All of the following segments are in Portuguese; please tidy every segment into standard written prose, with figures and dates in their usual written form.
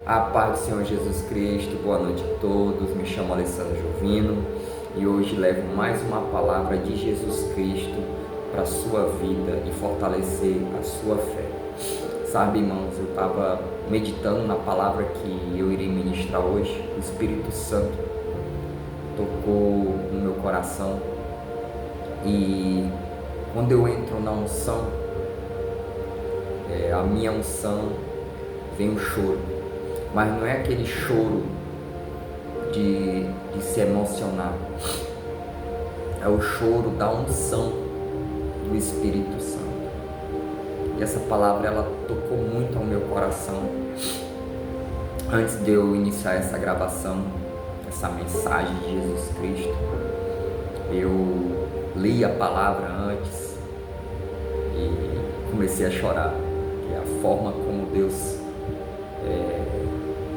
A paz do Senhor Jesus Cristo, boa noite a todos. Me chamo Alessandro Jovino e hoje levo mais uma palavra de Jesus Cristo para a sua vida e fortalecer a sua fé. Sabe, irmãos, eu estava meditando na palavra que eu irei ministrar hoje. O Espírito Santo tocou no meu coração e quando eu entro na unção, a minha unção, vem o choro. Mas não é aquele choro de se emocionar, é o choro da unção do Espírito Santo. E essa palavra ela tocou muito ao meu coração. Antes de eu iniciar essa gravação, essa mensagem de Jesus Cristo, eu li a palavra antes e comecei a chorar, que é a forma como Deus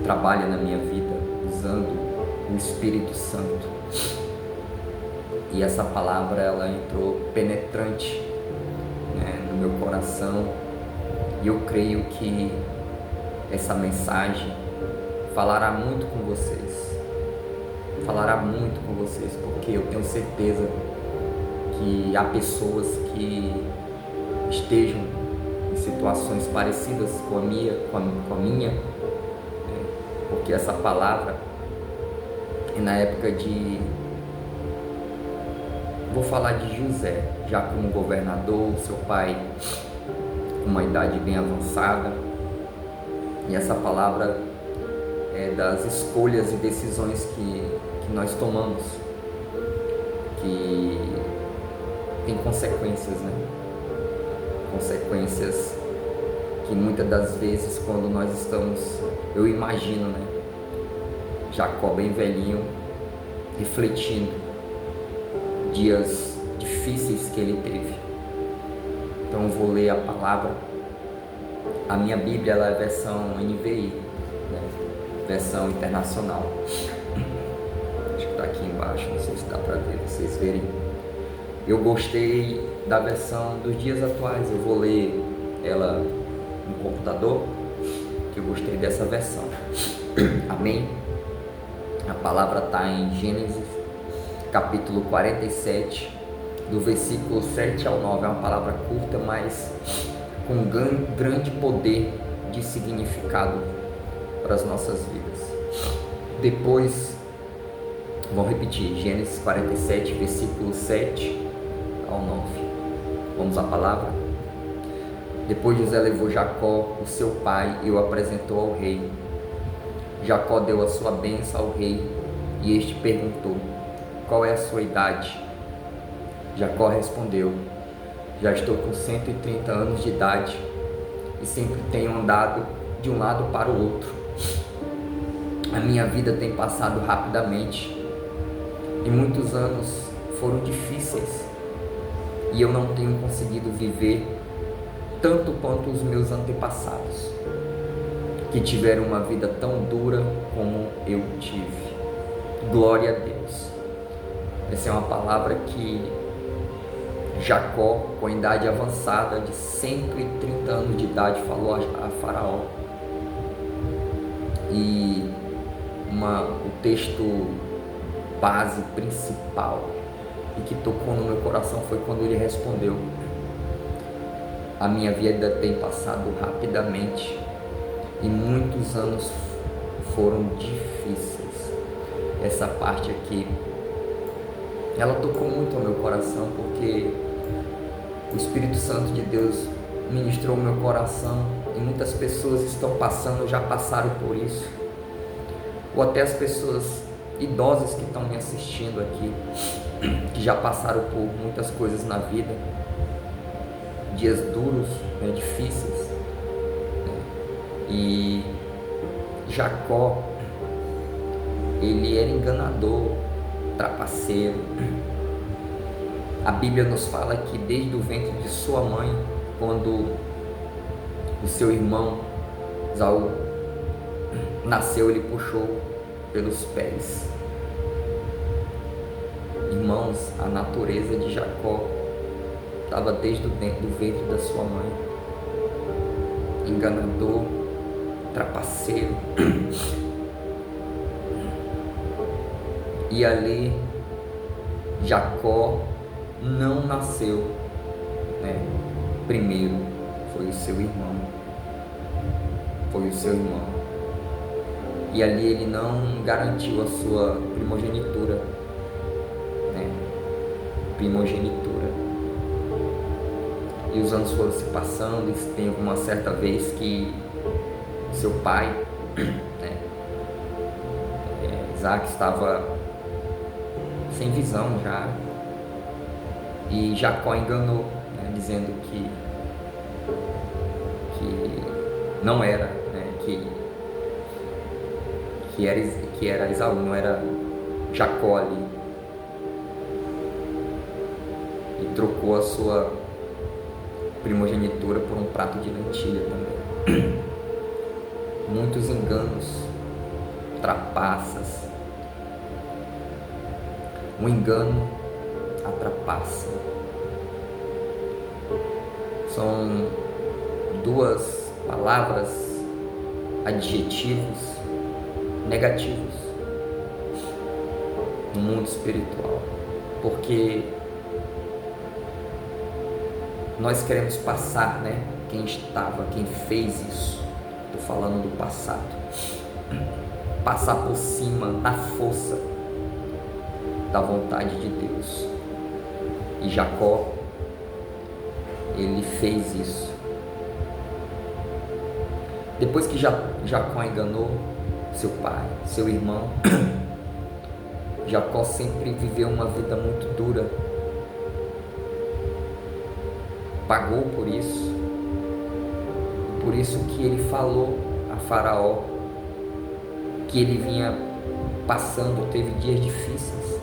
trabalha na minha vida, usando o Espírito Santo. E essa palavra ela entrou penetrante, no meu coração, e eu creio que essa mensagem falará muito com vocês, porque eu tenho certeza que há pessoas que estejam em situações parecidas com a minha, porque essa palavra é na época vou falar de José, já como governador, seu pai com uma idade bem avançada, e essa palavra é das escolhas e decisões que nós tomamos, que tem consequências, consequências que muitas das vezes quando nós estamos, eu imagino, Jacó bem velhinho, refletindo dias difíceis que ele teve. Então eu vou ler a palavra. A minha Bíblia ela é versão NVI, versão internacional. Acho que está aqui embaixo, não sei se dá para ver, vocês verem. Eu gostei da versão dos dias atuais, eu vou ler ela no computador, que eu gostei dessa versão. Amém? A palavra está em Gênesis capítulo 47, do versículo 7 ao 9. É uma palavra curta, mas com grande poder de significado para as nossas vidas. Depois, vou repetir, Gênesis 47, versículo 7 ao 9. Vamos à palavra? Depois José levou Jacó, o seu pai, e o apresentou ao rei. Jacó deu a sua bênção ao rei, e este perguntou: qual é a sua idade? Jacó respondeu: já estou com 130 anos de idade, e sempre tenho andado de um lado para o outro. A minha vida tem passado rapidamente, e muitos anos foram difíceis, e eu não tenho conseguido viver tanto quanto os meus antepassados, que tiveram uma vida tão dura como eu tive. Glória a Deus. Essa é uma palavra que Jacó, com a idade avançada de 130 anos de idade, falou a Faraó. E o texto base principal e que tocou no meu coração foi quando ele respondeu: a minha vida tem passado rapidamente e muitos anos foram difíceis. Essa parte aqui, ela tocou muito ao meu coração, porque o Espírito Santo de Deus ministrou o meu coração, e muitas pessoas estão passando, já passaram por isso, ou até as pessoas idosas que estão me assistindo aqui, que já passaram por muitas coisas na vida, dias duros, difíceis, E Jacó, ele era enganador, trapaceiro. A Bíblia nos fala que desde o ventre de sua mãe, quando o seu irmão Esaú nasceu, ele puxou pelos pés. Irmãos, a natureza de Jacó estava desde o ventre da sua mãe. Enganador, trapaceiro. E ali Jacó não nasceu, né? Primeiro foi o seu irmão. E ali ele não garantiu a sua primogenitura, né? E os anos foram se passando, e teve uma certa vez que seu pai, né, Isaac, estava sem visão já, e Jacó enganou, né, dizendo que não era, né, que era Esaú, não era Jacó ali, e trocou a sua primogenitura por um prato de lentilha também. Muitos enganos, trapaças. O engano, a trapaça. São duas palavras, adjetivos negativos no mundo espiritual, porque nós queremos passar, né? Quem fez isso. Estou falando do passado. Passar por cima na força da vontade de Deus. E Jacó, ele fez isso. Depois que Jacó enganou seu pai, seu irmão, Jacó sempre viveu uma vida muito dura. Pagou por isso. Por isso que ele falou a Faraó que ele vinha passando, teve dias difíceis.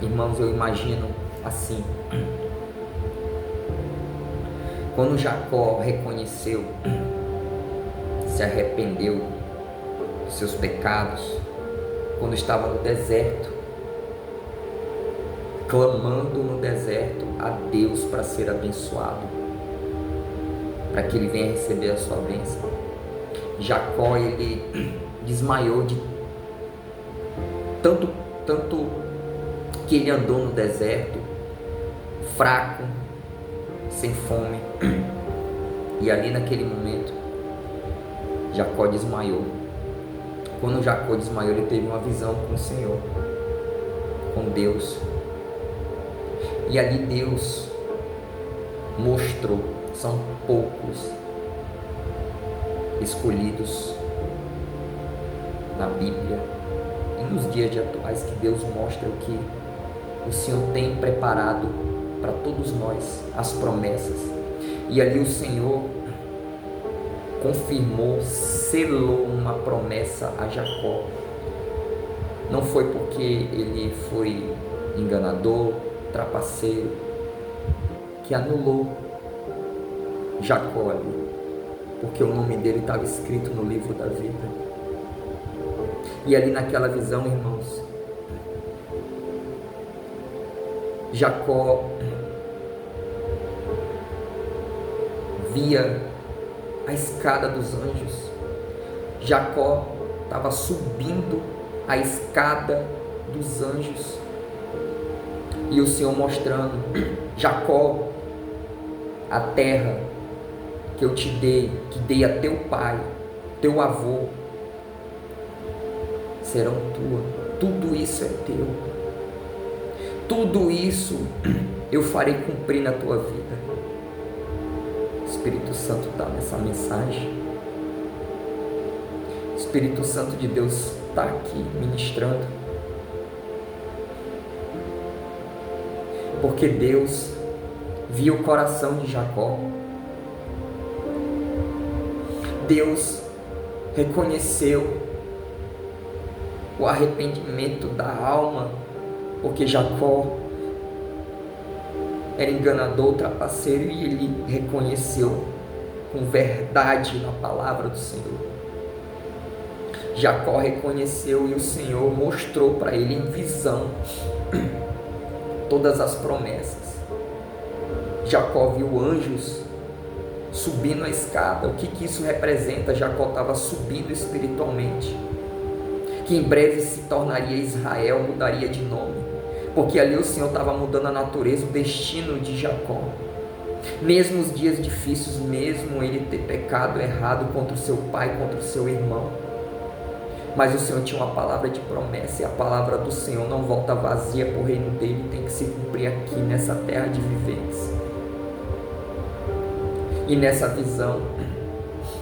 Irmãos, eu imagino assim: quando Jacó reconheceu, se arrependeu dos seus pecados, quando estava no deserto, clamando no deserto a Deus para ser abençoado, para que ele venha receber a sua bênção. Jacó, ele desmaiou de tanto que ele andou no deserto, fraco, sem fome, e ali naquele momento Jacó desmaiou. Quando Jacó desmaiou, ele teve uma visão com o Senhor, com Deus, e ali Deus mostrou, são poucos escolhidos na Bíblia e nos dias atuais que Deus mostra o que o Senhor tem preparado para todos nós, as promessas. E ali o Senhor confirmou, selou uma promessa a Jacó. Não foi porque ele foi enganador, trapaceiro, que anulou Jacó ali, porque o nome dele estava escrito no livro da vida. E ali naquela visão, irmãos, Jacó via a escada dos anjos. Jacó estava subindo a escada dos anjos, e o Senhor mostrando: Jacó, a terra que eu te dei, que dei a teu pai, teu avô, serão tua. Tudo isso é teu. Tudo isso eu farei cumprir na tua vida. O Espírito Santo está nessa mensagem. O Espírito Santo de Deus está aqui ministrando. Porque Deus viu o coração de Jacó. Deus reconheceu o arrependimento da alma, porque Jacó era enganador, trapaceiro, e ele reconheceu com verdade na palavra do Senhor. Jacó reconheceu e o Senhor mostrou para ele em visão todas as promessas. Jacó viu anjos subindo a escada. O que isso representa? Jacó estava subindo espiritualmente, que em breve se tornaria Israel, mudaria de nome, porque ali o Senhor estava mudando a natureza, o destino de Jacó. Mesmo os dias difíceis, mesmo ele ter pecado errado contra o seu pai, contra o seu irmão, mas o Senhor tinha uma palavra de promessa, e a palavra do Senhor não volta vazia para o reino dele, tem que se cumprir aqui nessa terra de viventes. E nessa visão,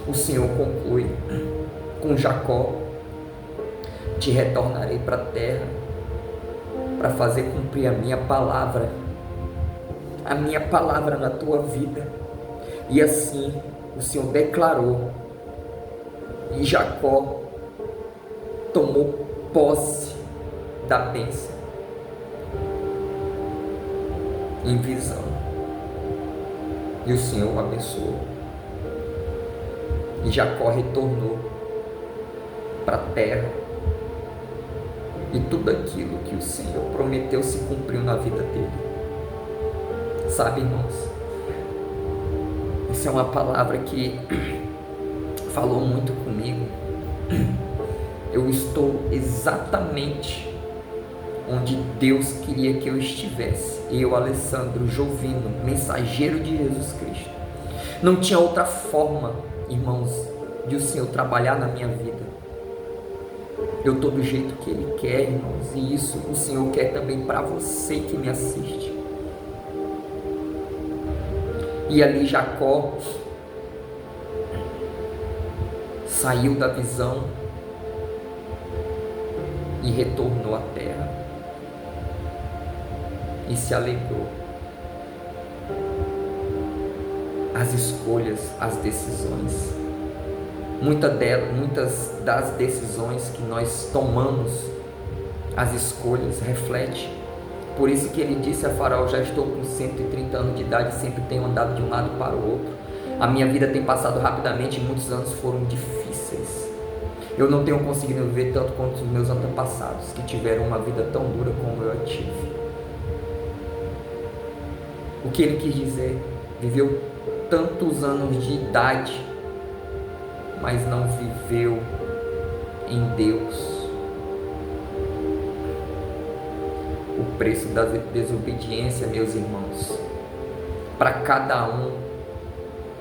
o Senhor conclui com Jacó: te retornarei para a terra para fazer cumprir a minha palavra na tua vida. E assim o Senhor declarou, e Jacó tomou posse da bênção em visão, e o Senhor o abençoou, e Jacó retornou para a terra, e tudo aquilo que o Senhor prometeu se cumpriu na vida dele. Sabe, irmãos, essa é uma palavra que falou muito comigo. Eu estou exatamente onde Deus queria que eu estivesse. Eu, Alessandro Jovino, mensageiro de Jesus Cristo. Não tinha outra forma, irmãos, de o Senhor trabalhar na minha vida. Eu estou do jeito que Ele quer, irmãos, e isso o Senhor quer também para você que me assiste. E ali Jacó saiu da visão e retornou à terra e se alegrou. As escolhas, as decisões, muitas das decisões que nós tomamos, as escolhas refletem. Por isso que ele disse a Faraó: já estou com 130 anos de idade e sempre tenho andado de um lado para o outro. A minha vida tem passado rapidamente e muitos anos foram difíceis. Eu não tenho conseguido viver tanto quanto os meus antepassados, que tiveram uma vida tão dura como eu tive. O que ele quis dizer? Viveu tantos anos de idade, mas não viveu em Deus. O preço da desobediência, meus irmãos, para cada um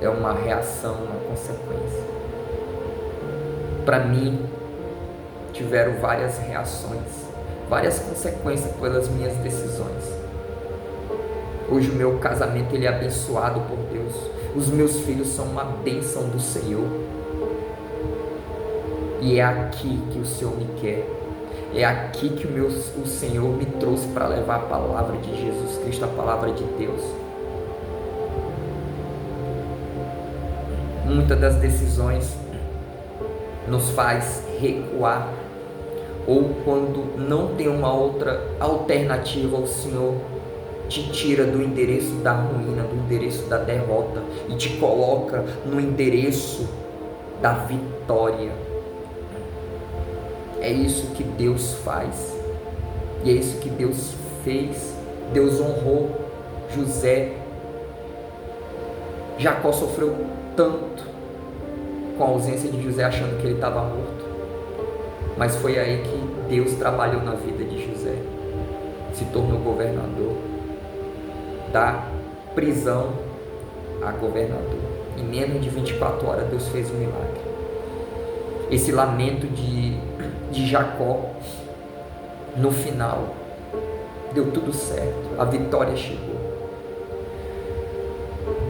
é uma reação, uma consequência. Para mim, tiveram várias reações, várias consequências pelas minhas decisões. Hoje o meu casamento ele é abençoado por Deus. Os meus filhos são uma bênção do Senhor. E é aqui que o Senhor me quer. É aqui que o Senhor me trouxe para levar a palavra de Jesus Cristo, a palavra de Deus. Muitas das decisões nos faz recuar, ou quando não tem uma outra alternativa, o Senhor te tira do endereço da ruína, do endereço da derrota e te coloca no endereço da vitória. É isso que Deus faz, e é isso que Deus fez. Deus honrou José. Jacó sofreu tanto com a ausência de José, achando que ele estava morto, mas foi aí que Deus trabalhou na vida de José, se tornou governador, da prisão a governador. Em menos de 24 horas Deus fez um milagre. Esse lamento de Jacó, no final, deu tudo certo, a vitória chegou.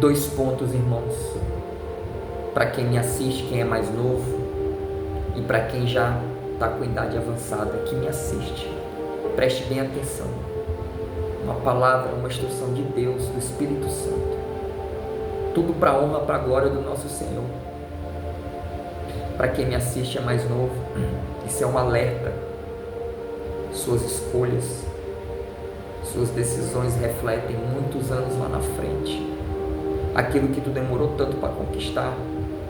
2 pontos, irmãos, para quem me assiste, quem é mais novo, e para quem já está com idade avançada, que me assiste, preste bem atenção. Uma palavra, uma instrução de Deus, do Espírito Santo, tudo para a honra, para a glória do nosso Senhor. Para quem me assiste é mais novo, isso é um alerta. Suas escolhas, suas decisões refletem muitos anos lá na frente. Aquilo que tu demorou tanto para conquistar,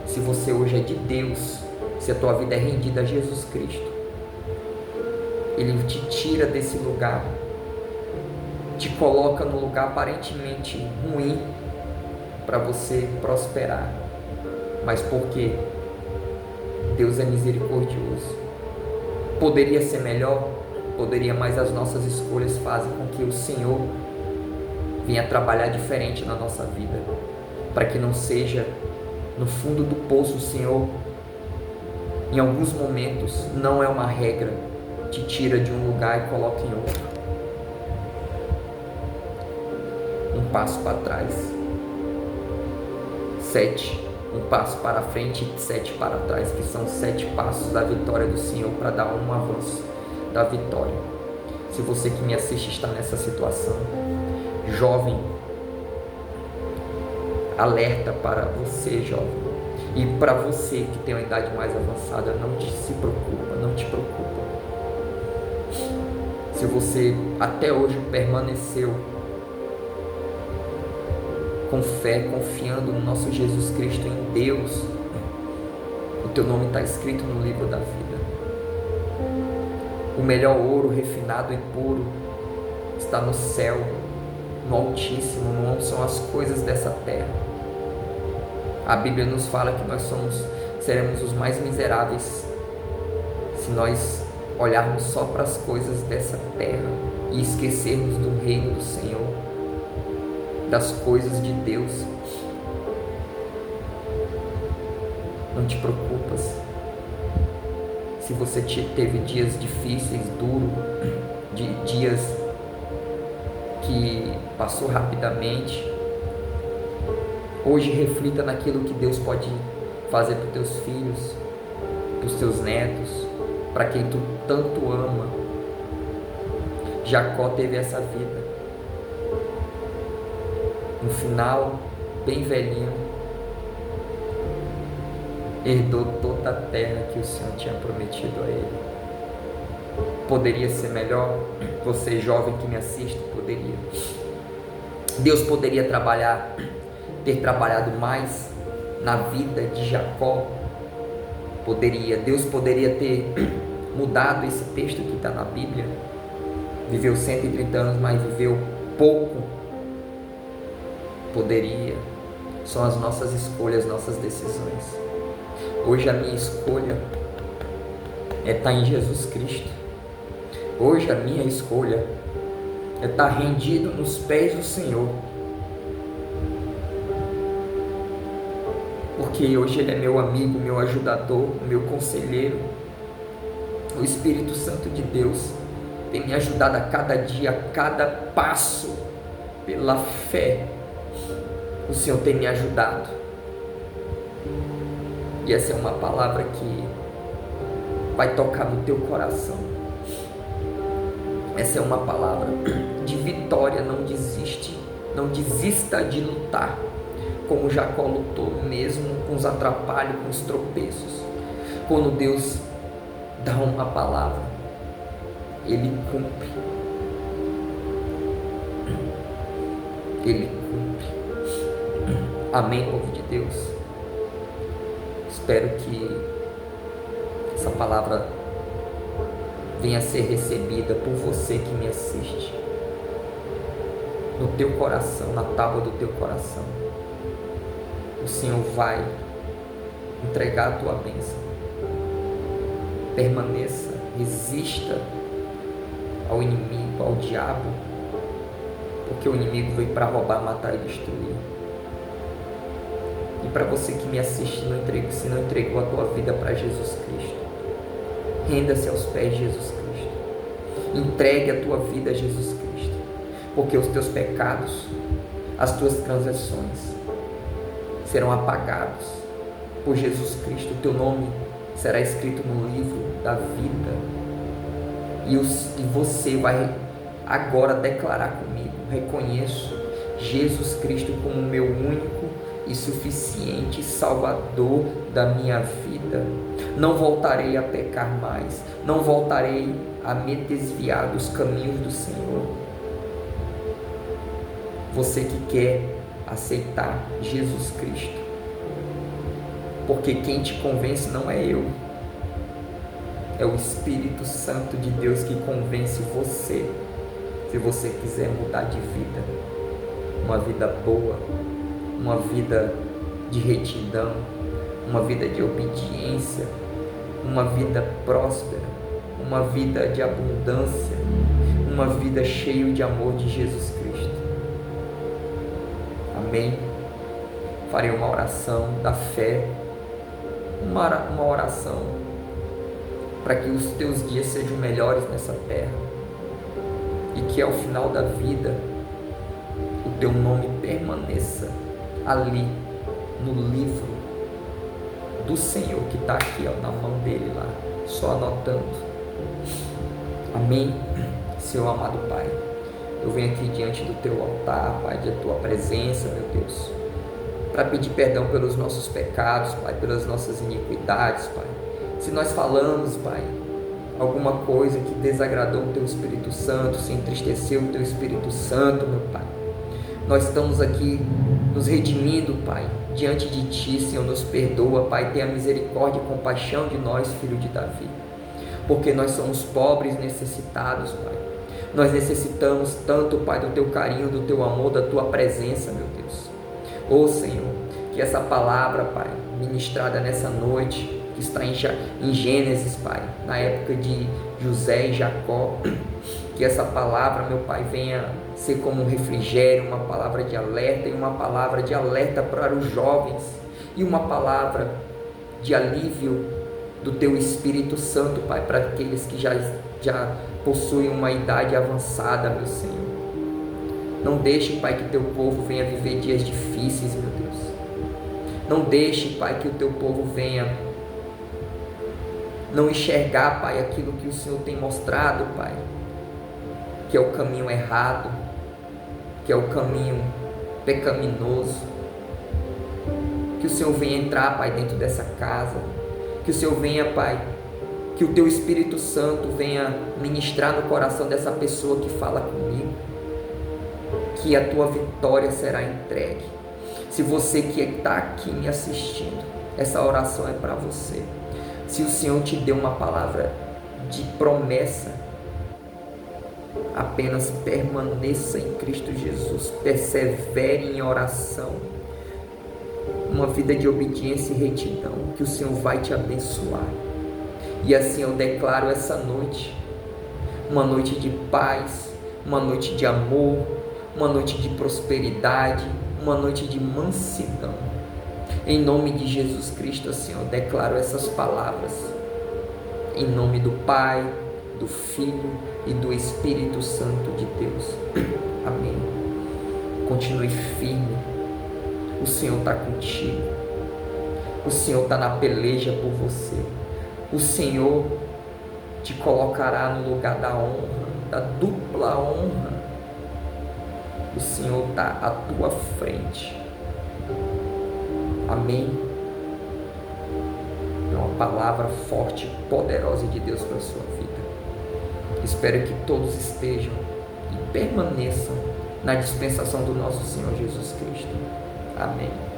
se você hoje é de Deus, se a tua vida é rendida a Jesus Cristo, Ele te tira desse lugar, te coloca no lugar aparentemente ruim, para você prosperar, mas porque Deus é misericordioso. Poderia ser melhor? Poderia, mas as nossas escolhas fazem com que o Senhor venha trabalhar diferente na nossa vida, para que não seja no fundo do poço. O Senhor, em alguns momentos, não é uma regra, te tira de um lugar e coloca em outro. Um passo para trás, 7, um passo para frente e 7 para trás, que são 7 passos da vitória do Senhor para dar um avanço da vitória. Se você que me assiste está nessa situação, jovem, alerta para você, jovem, e para você que tem uma idade mais avançada, se preocupa, não te preocupa. Se você até hoje permaneceu com fé, confiando no nosso Jesus Cristo, em Deus, o teu nome está escrito no livro da vida. O melhor ouro, refinado e puro, está no céu, no Altíssimo, não são as coisas dessa terra. A Bíblia nos fala que nós seremos os mais miseráveis se nós olharmos só para as coisas dessa terra e esquecermos do reino do Senhor, das coisas de Deus. Não te preocupas se você teve dias difíceis, duros, dias que passou rapidamente. Hoje reflita naquilo que Deus pode fazer para os teus filhos, para os teus netos, para quem tu tanto ama. Jacó teve essa vida. No final, bem velhinho, herdou toda a terra que o Senhor tinha prometido a ele. Poderia ser melhor? Você jovem que me assiste, poderia. Deus poderia ter trabalhado mais na vida de Jacó? Poderia. Deus poderia ter mudado esse texto que está na Bíblia. Viveu 130 anos, mas viveu pouco. Poderia. São as nossas escolhas, nossas decisões. Hoje a minha escolha é estar em Jesus Cristo. Hoje a minha escolha é estar rendido nos pés do Senhor. Porque hoje Ele é meu amigo, meu ajudador, meu conselheiro. O Espírito Santo de Deus tem me ajudado a cada dia, a cada passo, pela fé. O Senhor tem me ajudado. E essa é uma palavra que vai tocar no teu coração. Essa é uma palavra de vitória. Não desiste, não desista de lutar, como Jacó lutou, mesmo com os atrapalhos, com os tropeços. Quando Deus dá uma palavra, Ele cumpre. Ele cumpre. Amém, povo de Deus? Espero que essa palavra venha a ser recebida por você que me assiste, no teu coração, na tábua do teu coração. O Senhor vai entregar a tua bênção. Permaneça, resista ao inimigo, ao diabo, porque o inimigo veio para roubar, matar e destruir. E para você que me assiste, se não entregou a tua vida para Jesus Cristo, renda-se aos pés de Jesus Cristo. Entregue a tua vida a Jesus Cristo, porque os teus pecados, as tuas transgressões serão apagados por Jesus Cristo. O teu nome será escrito no livro da vida. E você vai agora declarar comigo: reconheço Jesus Cristo como meu único e suficiente Salvador da minha vida. Não voltarei a pecar mais. Não voltarei a me desviar dos caminhos do Senhor. Você que quer aceitar Jesus Cristo, porque quem te convence não é eu, é o Espírito Santo de Deus que convence você. Se você quiser mudar de vida, uma vida boa, uma vida de retidão, uma vida de obediência, uma vida próspera, uma vida de abundância, uma vida cheia de amor de Jesus Cristo. Amém? Farei uma oração da fé, uma oração para que os teus dias sejam melhores nessa terra e que ao final da vida o teu nome permaneça ali no livro do Senhor que está aqui, ó, na mão dele lá, só anotando. Amém? Senhor amado Pai, eu venho aqui diante do teu altar, Pai, de tua presença, meu Deus, para pedir perdão pelos nossos pecados, Pai, pelas nossas iniquidades, Pai. Se nós falamos, Pai, alguma coisa que desagradou o teu Espírito Santo, se entristeceu o teu Espírito Santo, meu Pai, nós estamos aqui nos redimindo, Pai, diante de Ti, Senhor, nos perdoa, Pai, tenha misericórdia e compaixão de nós, filho de Davi, porque nós somos pobres, necessitados, Pai. Nós necessitamos tanto, Pai, do Teu carinho, do Teu amor, da Tua presença, meu Deus. Ô Senhor, que essa palavra, Pai, ministrada nessa noite, que está em Gênesis, Pai, na época de José e Jacó, que essa palavra, meu Pai, venha ser como um refrigério, uma palavra de alerta e uma palavra de alerta para os jovens e uma palavra de alívio do Teu Espírito Santo, Pai, para aqueles que já possuem uma idade avançada, meu Senhor. Não deixe, Pai, que Teu povo venha viver dias difíceis, meu Deus. Não deixe, Pai, que o Teu povo venha não enxergar, Pai, aquilo que o Senhor tem mostrado, Pai, que é o caminho errado, que é o caminho pecaminoso. Que o Senhor venha entrar, Pai, dentro dessa casa. Que o Senhor venha, Pai, que o Teu Espírito Santo venha ministrar no coração dessa pessoa que fala comigo, que a Tua vitória será entregue. Se você que está aqui me assistindo, essa oração é para você. Se o Senhor te deu uma palavra de promessa, apenas permaneça em Cristo Jesus, persevere em oração, uma vida de obediência e retidão, que o Senhor vai te abençoar. E assim eu declaro essa noite, uma noite de paz, uma noite de amor, uma noite de prosperidade, uma noite de mansidão. Em nome de Jesus Cristo, assim eu declaro essas palavras, em nome do Pai, do Filho e do Espírito Santo de Deus. Amém. Continue firme. O Senhor está contigo. O Senhor está na peleja por você. O Senhor te colocará no lugar da honra, da dupla honra. O Senhor está à tua frente. Amém. É uma palavra forte e poderosa de Deus para a sua vida. Espero que todos estejam e permaneçam na dispensação do nosso Senhor Jesus Cristo. Amém.